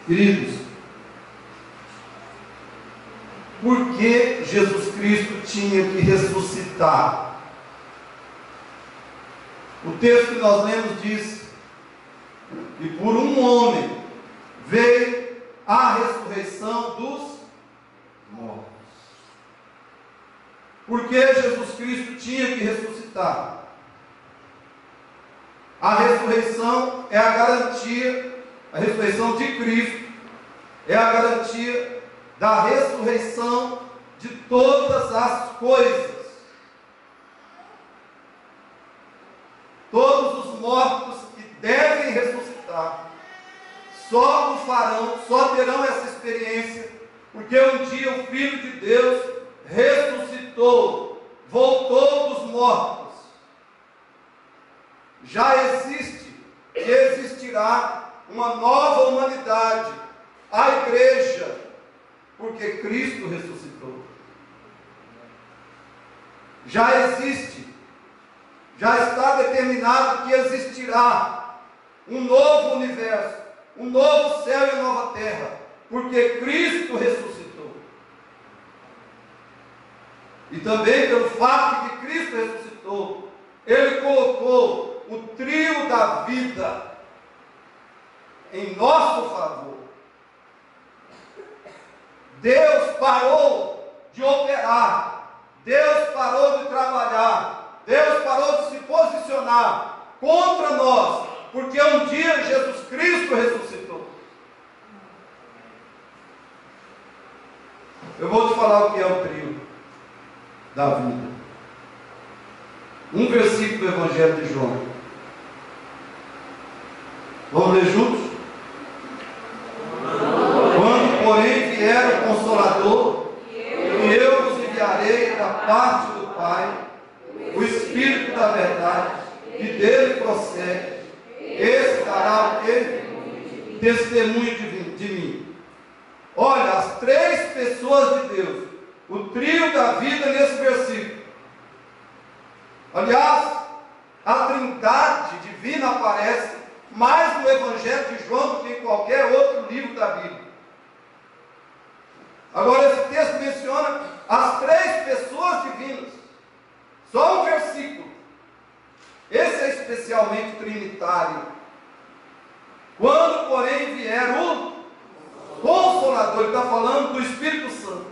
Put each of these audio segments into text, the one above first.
Queridos, por que Jesus Cristo tinha que ressuscitar? O texto que nós lemos diz que por um homem veio a ressurreição dos mortos. Por que Jesus Cristo tinha que ressuscitar? A ressurreição é a garantia, a ressurreição de Cristo é a garantia da ressurreição de todas as coisas. Todos os mortos que devem ressuscitar só o farão, só terão essa experiência, porque um dia o Filho de Deus ressuscitou, voltou dos mortos. Já existe e existirá uma nova humanidade, a igreja, porque Cristo ressuscitou. Já existe, já está determinado que existirá um novo universo, um novo céu e nova terra, porque Cristo ressuscitou. E também pelo fato de que Cristo ressuscitou, Ele colocou o trio da vida em nosso favor. Deus parou de operar, Deus parou de trabalhar, Deus parou de se posicionar contra nós, porque um dia Jesus Cristo ressuscitou. Eu vou te falar o que é o trio da vida. Um versículo do Evangelho de João. Vamos ler juntos? Quando, porém, vier o Consolador, e eu vos enviarei da parte do Pai, o Espírito da verdade, que dele procede, esse dará o quê? Testemunho de mim. Olha, as três pessoas de Deus, o trio da vida nesse versículo. Aliás, a trindade divina aparece mais no Evangelho de João do que em qualquer outro livro da Bíblia. Agora, esse texto menciona as três pessoas divinas. Só um versículo. Esse é especialmente trinitário. Quando, porém, vier o Consolador, ele está falando do Espírito Santo.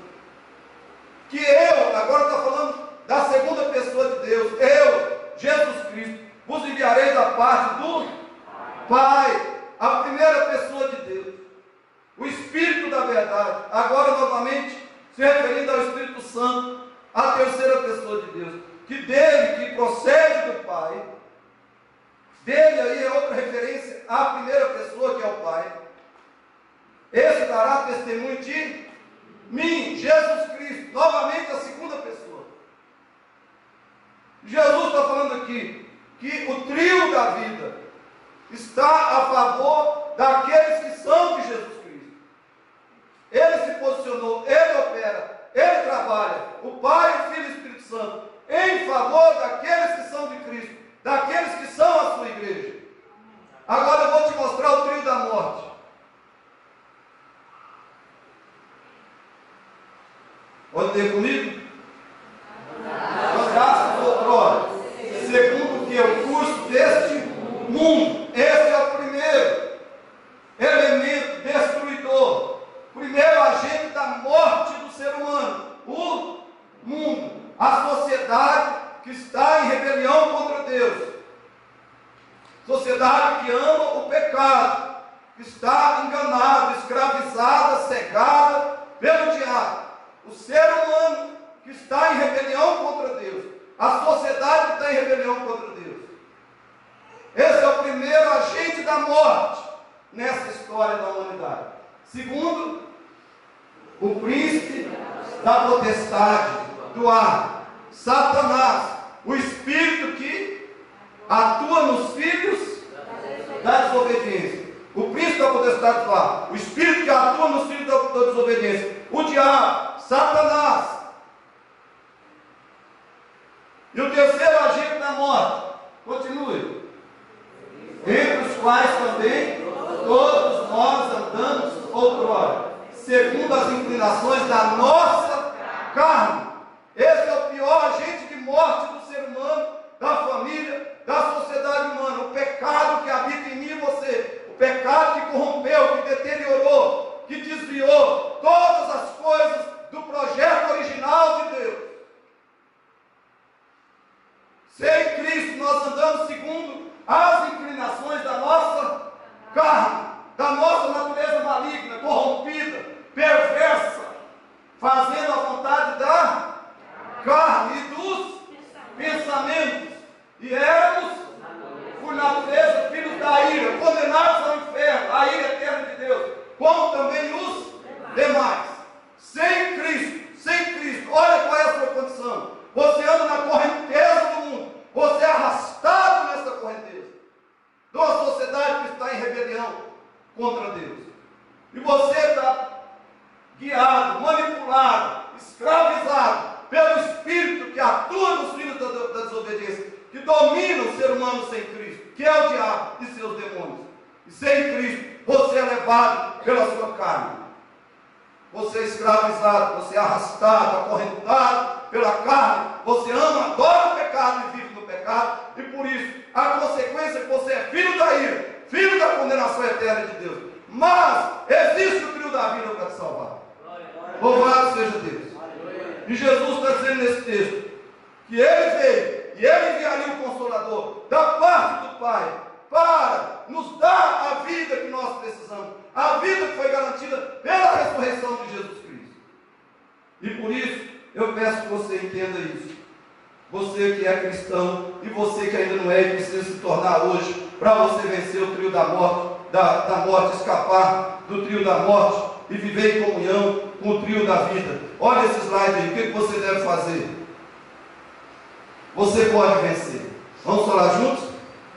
Que eu, agora está falando da segunda pessoa de Deus, eu, Jesus Cristo, vos enviarei da parte do Pai, a primeira pessoa de Deus, o Espírito da verdade. Agora novamente se referindo ao Espírito Santo, a terceira pessoa de Deus, que dele, que procede do Pai. Dele aí é outra referência à primeira pessoa, que é o Pai. Esse dará testemunho de mim, Jesus Cristo, novamente a segunda pessoa. Jesus está falando aqui que o trio da vida está a favor daqueles que são de Jesus Cristo. Ele se posicionou, ele opera, ele trabalha, o Pai, o Filho e o Espírito Santo, em favor daqueles que são de Cristo, daqueles que são a sua igreja. Agora eu vou te mostrar o trio da morte. Pode ler comigo? Graças outrora, segundo que é o curso deste mundo. Esse é o primeiro elemento destruidor, primeiro agente da morte do ser humano, o mundo, a sociedade que está em rebelião contra Deus, sociedade que ama o pecado, que está enganada, escravizada, cegada pelo diabo. O ser humano que está em rebelião contra Deus, a sociedade que está em rebelião contra Deus. Esse é o primeiro agente da morte nessa história da humanidade. Segundo, o príncipe da potestade do ar, Satanás, o espírito que atua nos filhos da desobediência. O príncipe da potestade do ar, o espírito que atua nos filhos da desobediência. O diabo, Satanás. E o terceiro agente da morte, continue. Entre os quais também todos nós andamos outrora, segundo as inclinações da nossa carne. Esse é o pior agente de morte do ser humano, da família, da sociedade humana. O pecado que habita em mim e você, o pecado que corrompeu, que deteriorou, que desviou todas as coisas do projeto original de Deus. Sem Cristo nós andamos segundo as inclinações da nossa carne, da nossa natureza maligna, corrompida, perversa, fazendo a vontade da carne e dos pensamentos. E éramos, por natureza, filhos da ira, condenados ao inferno, à ira eterna de Deus, como também os demais. Sem Cristo, olha qual é a sua condição. Você anda na correnteza do mundo, você é arrastado nessa correnteza de uma sociedade que está em rebelião contra Deus. E você está guiado, manipulado, escravizado pelo Espírito que atua nos filhos da desobediência, que domina o ser humano sem Cristo, que é o diabo e seus demônios. E sem Cristo, você é levado pela sua carne. Você é escravizado, você é arrastado, acorrentado pela carne. Você ama, adora o pecado e vive no pecado. E por isso, a consequência é que você é filho da ira, filho da condenação eterna de Deus. Mas existe o trio da vida para te salvar. Louvado seja Deus. E Jesus está dizendo nesse texto que Ele veio e Ele enviaria o Consolador da parte do Pai para nos dar a vida que nós precisamos, a vida que foi garantida pela ressurreição de Jesus Cristo. E por isso eu peço que você entenda isso. Você que é cristão e você que ainda não é e precisa se tornar hoje, para você vencer o trio da morte, da morte, escapar do trio da morte e viver em comunhão com o trio da vida. Olha esse slide aí, o que você deve fazer? Você pode vencer. Vamos falar juntos?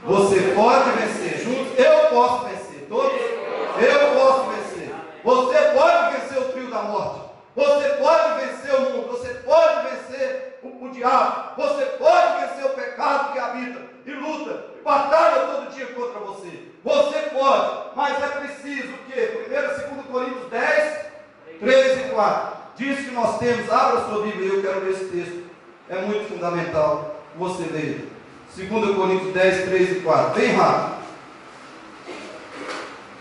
Você pode vencer. Juntos, eu posso vencer. Todos? Eu posso vencer. Você pode vencer o trio da morte. Você pode vencer o mundo. Você pode vencer o diabo. Você pode vencer o pecado que habita e luta e batalha todo dia contra você. Você pode, mas é preciso o quê? 1 e 2 Coríntios 10, 3 e 4. Diz que nós temos, abra a sua Bíblia, eu quero ler esse texto. É muito fundamental que você leia. 2 Coríntios 10, 3 e 4. Bem rápido.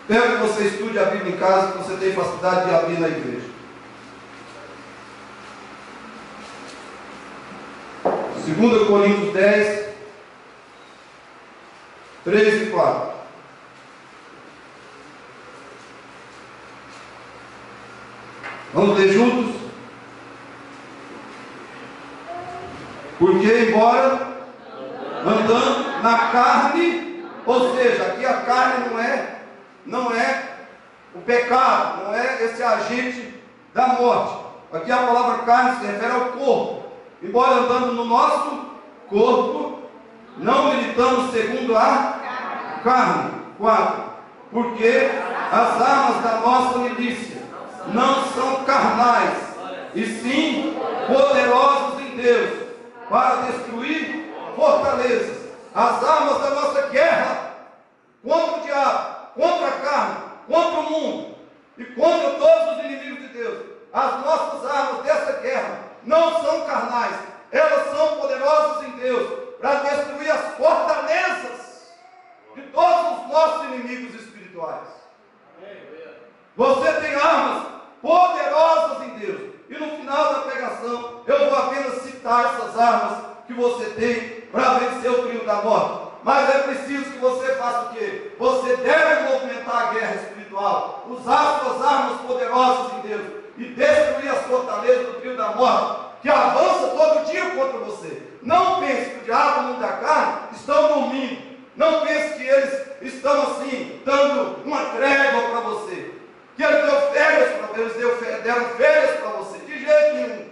Espero que você estude a Bíblia em casa, que você tem facilidade de abrir na igreja. 2 Coríntios 10, 3 e 4. Vamos ler juntos? Porque embora andando na carne, ou seja, aqui a carne não é o pecado, não é esse agente da morte. Aqui a palavra carne se refere ao corpo. Embora andando no nosso corpo, não militamos segundo a carne. 4. Porque as armas da nossa milícia não são carnais, e sim poderosos em Deus, para destruir fortalezas. As armas da nossa guerra contra o diabo, contra a carne, contra o mundo e contra todos os inimigos de Deus. As nossas armas dessa guerra não são carnais, elas são poderosas em Deus para destruir as fortalezas de todos os nossos inimigos espirituais. Você tem armas poderosas em Deus. E no final da pregação eu vou apenas citar essas armas que você tem para vencer o trio da morte. Mas é preciso que você faça o quê? Você deve movimentar a guerra espiritual, usar suas armas poderosas em Deus e destruir as fortalezas do trio da morte, que avança todo dia contra você. Não pense que o diabo e o mundo da carne estão dormindo. Não pense que eles estão assim, dando uma trégua para você. Que ele deu férias para eles, deram férias para você. De jeito nenhum.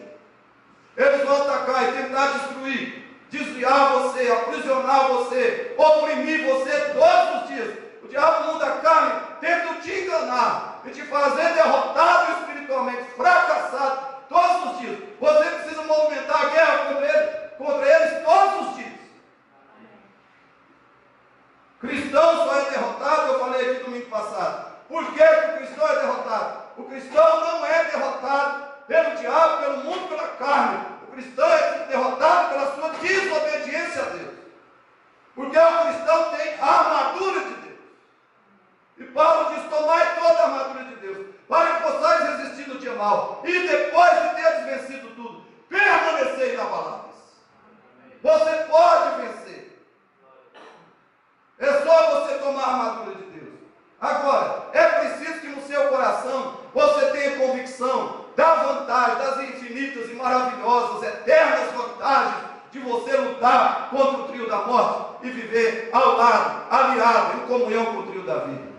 Eles vão atacar e tentar destruir, desviar você, aprisionar você, oprimir você todos os dias. O diabo, o mundo da carne, tenta te enganar e te fazer derrotado espiritualmente, fracassado todos os dias. Você precisa movimentar a guerra contra eles todos os dias. Cristão só é derrotado, eu falei aqui domingo passado. Por que o cristão é derrotado? ao lado, aliado, em comunhão com o trio da vida.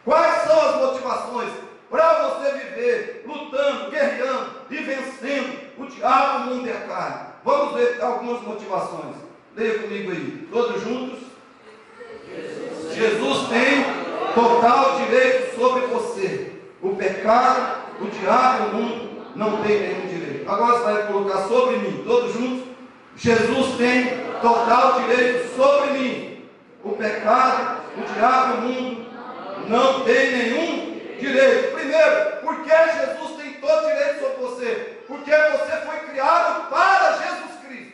Quais são as motivações para você viver lutando, guerreando e vencendo o diabo, o mundo e a carne? Vamos ver algumas motivações. Leia comigo aí, todos juntos. Jesus tem total direito sobre você. O pecado, o diabo, o mundo não tem nenhum direito. Agora você vai colocar sobre mim, todos juntos. Jesus tem total direito sobre mim. O pecado, o diabo, o mundo não tem nenhum direito. Primeiro, porque Jesus tem todo direito sobre você? Porque você foi criado para Jesus Cristo.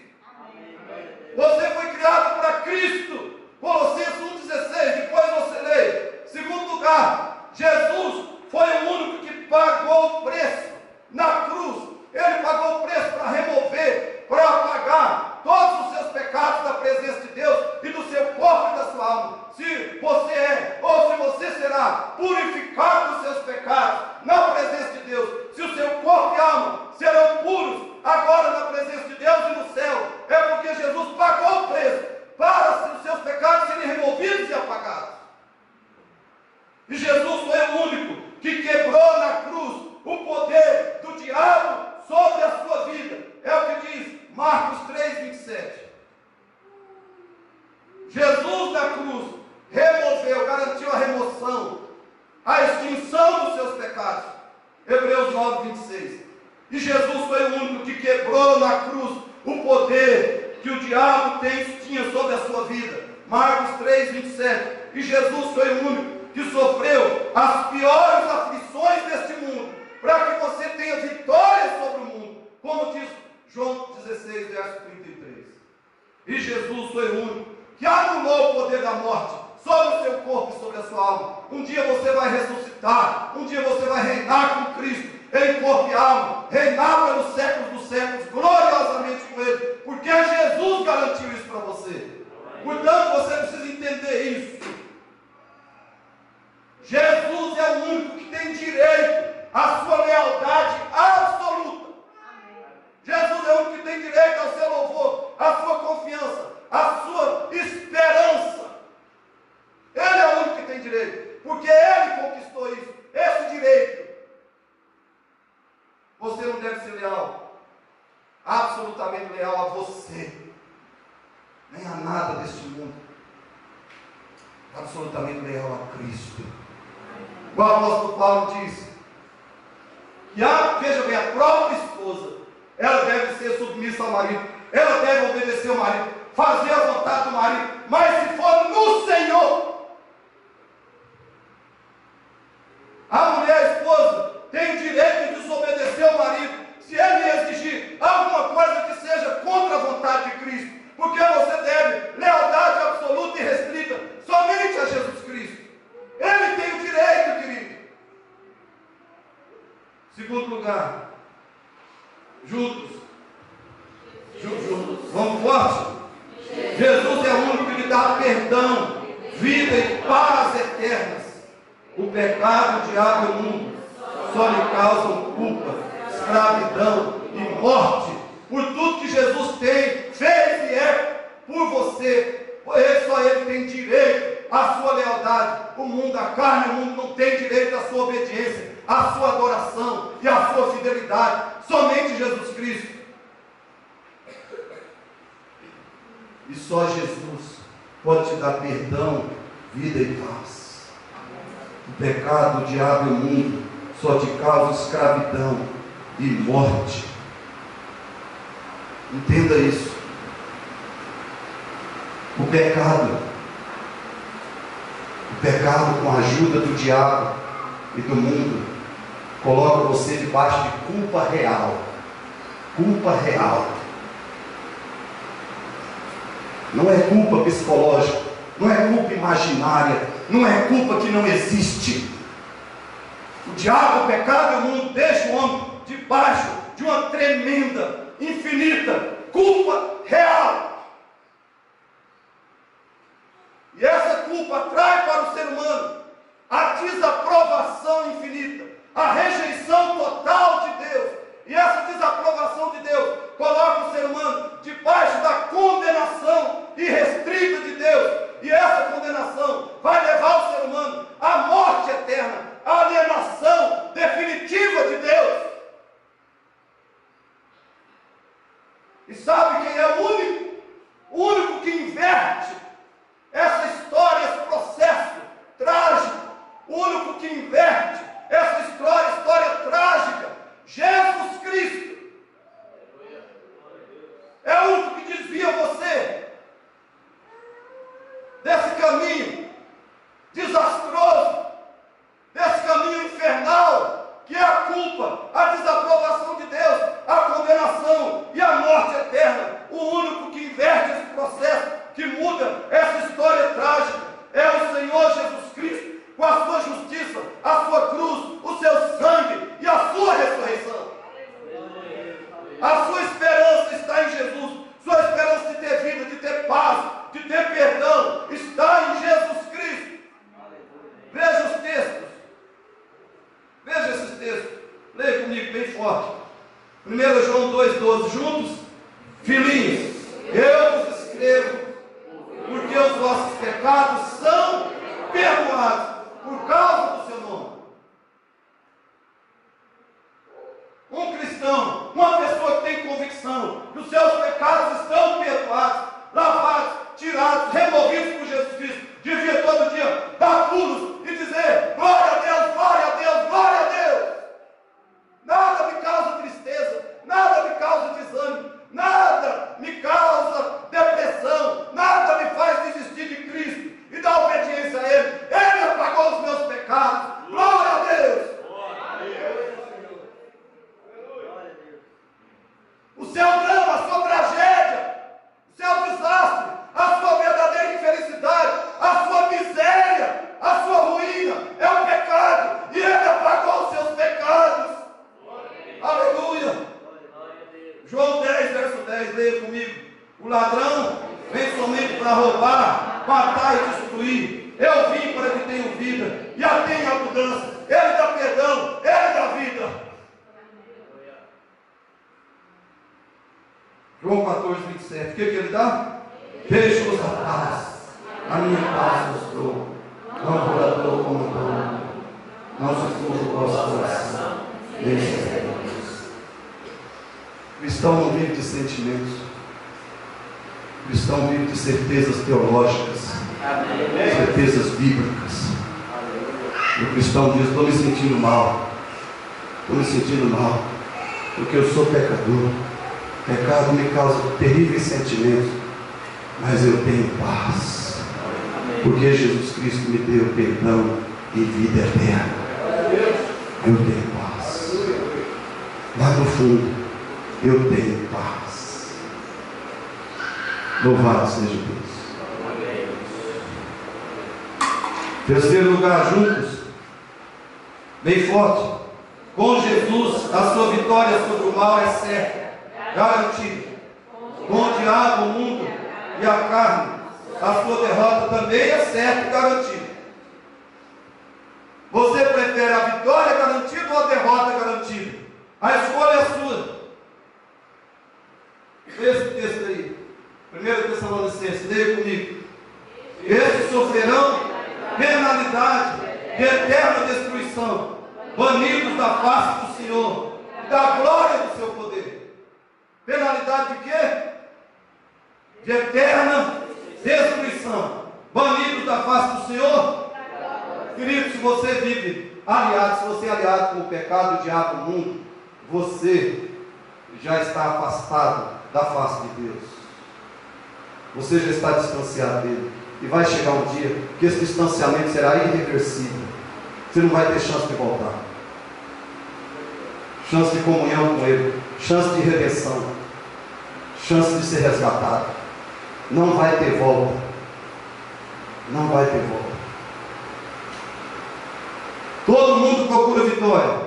Você foi criado para Cristo. Colossenses 1,16, depois você lê. Segundo lugar, Jesus foi o único que pagou o preço na cruz. Ele pagou o preço para remover, para apagar todos os seus pecados da presença de Deus e do seu corpo e da sua alma. Se você é, ou se você será purificado dos seus pecados na presença de Deus, se o seu corpo e alma serão puros agora na presença de Deus e no céu, é porque Jesus pagou o preço para os seus pecados serem removidos e apagados. E Jesus foi o único que quebrou na cruz o poder do diabo sobre a sua vida. É o que diz Marcos 3,27. Jesus na cruz removeu, garantiu a remoção, a extinção dos seus pecados. Hebreus 9,26. E Jesus foi o único que quebrou na cruz o poder que o diabo tinha sobre a sua vida. Marcos 3,27. E Jesus foi o único que sofreu as piores aflições deste mundo, para que você tenha vitória sobre o mundo, como diz João 16, verso 33. E Jesus foi o único que anulou o poder da morte sobre o seu corpo e sobre a sua alma. Um dia você vai ressuscitar, um dia você vai reinar com Cristo, em corpo e alma, reinar pelos séculos dos séculos, gloriosamente com Ele, porque Jesus garantiu isso para você. Portanto, você precisa entender isso. Jesus é o único que tem direito à sua lealdade absoluta. Jesus é o único que tem direito ao seu louvor, à sua confiança, à sua esperança. Ele é o único que tem direito, porque Ele conquistou isso, esse direito. Você não deve ser leal, absolutamente leal a você, nem a nada deste mundo. Absolutamente leal a Cristo. O apóstolo Paulo diz que veja bem, a própria esposa, ela deve ser submissa ao marido, ela deve obedecer ao marido, fazer a vontade do marido, mas se for no Senhor, a mulher, a esposa, tem o direito de desobedecer ao marido, se ele exigir alguma coisa que seja contra a vontade de Cristo, porque você deve lealdade absoluta e restrita somente a Jesus Cristo. Ele tem o direito, querido. Segundo lugar, juntos, vamos forte. Jesus é o único que lhe dá perdão, vida e paz eternas. O pecado, o diabo e o mundo só lhe causam culpa, escravidão e morte. Por tudo que Jesus tem, fez e é por você, só Ele tem direito à sua lealdade. O mundo, a carne, o mundo não tem direito à sua obediência, à sua adoração e à sua fidelidade. Somente Jesus Cristo. E só Jesus pode te dar perdão, vida e paz. O pecado, o diabo e o mundo só te causam escravidão e morte. Entenda isso. O pecado com a ajuda do diabo e do mundo, coloca você debaixo de culpa real. Culpa real. Não é culpa psicológica, não é culpa imaginária, não é culpa que não existe. O diabo, o pecado e o mundo deixam o homem debaixo de uma tremenda, infinita culpa real. E essa culpa traz para o ser humano a desaprovação infinita, a rejeição total de Deus. E essa desaprovação de Deus coloca o ser humano debaixo da condenação irrestrita de Deus. E essa que é a culpa, a desaprovação de Deus, a condenação e a morte eterna. O único que inverte esse processo, que muda essa história trágica, é o Senhor Jesus Cristo, com a sua justiça, a sua cruz, o seu sangue e a sua ressurreição. A sua esperança está em Jesus. Sua esperança de ter vida, de ter paz, de ter perdão, está em Jesus Cristo. Veja os textos. Veja esses textos. Leia comigo bem forte. 1 João 2,12. Juntos, filhinhos, eu vos escrevo, porque os vossos pecados são perdoados por causa do seu nome. Um cristão, uma pessoa que tem convicção que os seus pecados estão perdoados, lavados, tirados, removidos por Jesus Cristo, devia todo dia dar pulos e dizer: glória a Deus, glória a Deus, glória a Deus. Nada me causa tristeza, nada me causa desânimo, nada me causa depressão, nada me faz desistir de Cristo e da obediência a Ele. Ele apagou os meus pecados. Glória a Deus. O seu drama, a sua tragédia, o seu desastre, a sua verdadeira infelicidade, a sua miséria, a sua ruína é o pecado, e Ele apagou os seus pecados. Aleluia. João 10, verso 10, leia comigo. O ladrão vem somente para roubar, matar e destruir. Eu vim para que tenham vida e a tenham abundância. Ele dá perdão, Ele dá vida. João 14, 27. O que ele dá? Deixa-os a paz. A minha paz vos dou. Não vos dou como dou. Não se turbe o vosso coração. Deixa. O cristão não vive de sentimentos. O cristão vive de certezas teológicas, certezas bíblicas. O cristão diz: estou me sentindo mal. Estou me sentindo mal, porque eu sou pecador. Pecado me causa terríveis sentimentos, mas eu tenho paz, porque Jesus Cristo me deu perdão e vida eterna. Eu tenho paz. Lá no fundo, eu tenho paz. Louvado seja Deus. Terceiro lugar, juntos, bem forte. Com Jesus, a sua vitória sobre o mal é certa, garantida. Com o diabo, o mundo e a carne, a sua derrota também é certa e garantida. Você prefere a vitória garantida ou a derrota garantida? A escolha é sua. Esse texto aí, 1 Tessalonicenses, leia comigo. Estes sofrerão penalidade de eterna destruição, banidos da face do Senhor, da glória do seu poder. Penalidade de quê? De eterna destruição, banidos da face do Senhor. Querido, se você vive aliado, se você é aliado com o pecado, o diabo, o mundo, você já está afastado da face de Deus. Você já está distanciado dele. E vai chegar um dia que esse distanciamento será irreversível. Você não vai ter chance de voltar. Chance de comunhão com ele, chance de redenção, chance de ser resgatado. Não vai ter volta. Não vai ter volta. Todo mundo procura vitória.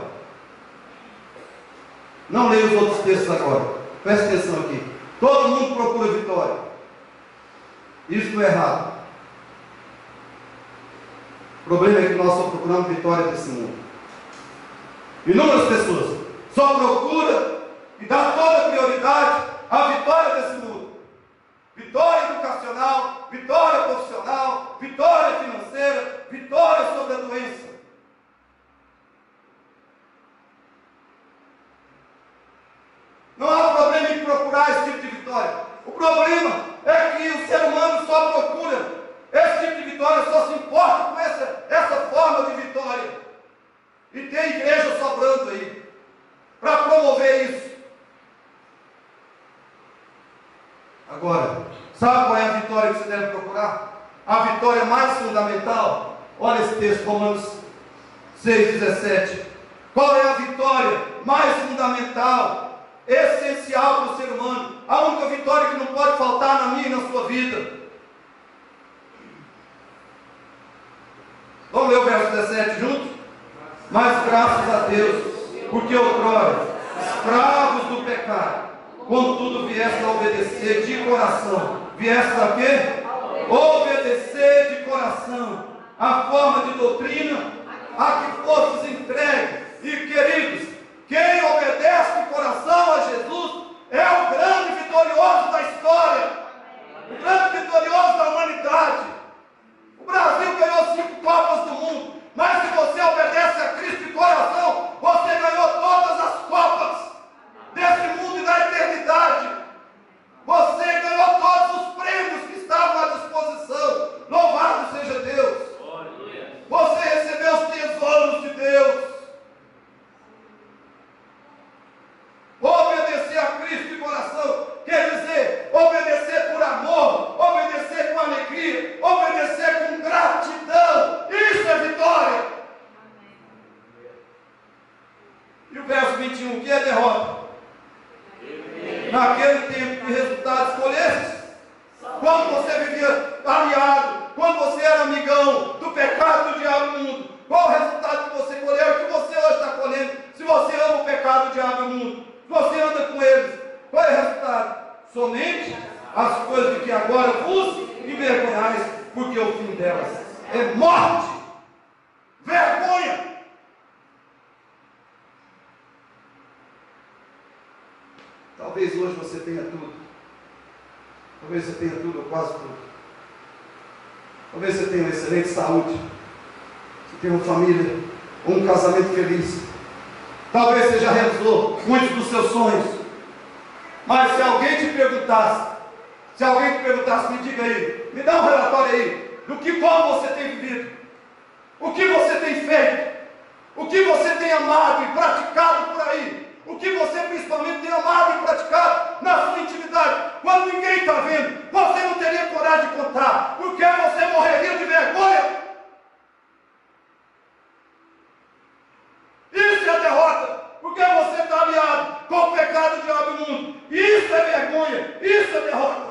Não leia os outros textos agora. Preste atenção aqui. Todo mundo procura vitória. Isso é errado. O problema é que nós só procuramos vitória desse mundo. Inúmeras pessoas só procuram e dão toda a prioridade à vitória desse mundo. Vitória educacional, vitória profissional, vitória financeira, vitória sobre a doença. Não há problema em procurar esse tipo de vitória. O problema é que o ser humano só procura esse tipo de vitória, só se importa com essa forma de vitória. E tem igreja sobrando aí para promover isso. Agora, sabe qual é a vitória que você deve procurar? A vitória mais fundamental. Olha esse texto, Romanos 6,17. Qual é a vitória mais fundamental, essencial para o ser humano? A única vitória que não pode faltar na minha e na sua vida. Vamos ler o verso 17 juntos? Mas graças a Deus, porque outrora, escravos do pecado, contudo vieste a obedecer de coração. Vieste a quê? Obedecer de coração a forma de doutrina a que fostes entregues. E queridos, quem obedece de coração a Jesus é o grande vitorioso da história, o grande vitorioso da humanidade. O Brasil ganhou 5 Copas do Mundo, mas se você obedece a Cristo de coração, você ganhou todas as Copas desse mundo e da eternidade. Você ganhou todos os prêmios que estavam à disposição. Louvado seja Deus. Você recebeu os tesouros de Deus. Obedecer a Cristo de coração quer dizer obedecer por amor, obedecer com alegria, obedecer com gratidão. Isso é vitória. E o verso 21, o que é derrota? Naquele tempo que resultados escolhestes, quando você vivia aliado, quando você era amigão do pecado do diabo no mundo, qual o resultado que você colheu e que você hoje está colhendo? Se você ama o pecado do diabo no mundo, se você anda com eles, qual é o resultado? Somente as coisas de que agora vos envergonhais, porque o fim delas é morte, vergonha. Talvez hoje você tenha tudo. Talvez você tenha tudo ou quase tudo. Talvez você tenha uma excelente saúde. Você tenha uma família, um casamento feliz. Talvez você já realizou muitos dos seus sonhos. Mas se alguém te perguntasse, me diga aí, me dá um relatório aí, do que como você tem vivido, o que você tem feito, o que você tem amado e praticado por aí, o que você principalmente tem amado e praticado na sua intimidade, quando ninguém está vendo, você não teria coragem de contar, porque você morreria de vergonha. Isso é derrota, porque você está aliado com o pecado do diabo do mundo. Isso é vergonha, isso é derrota.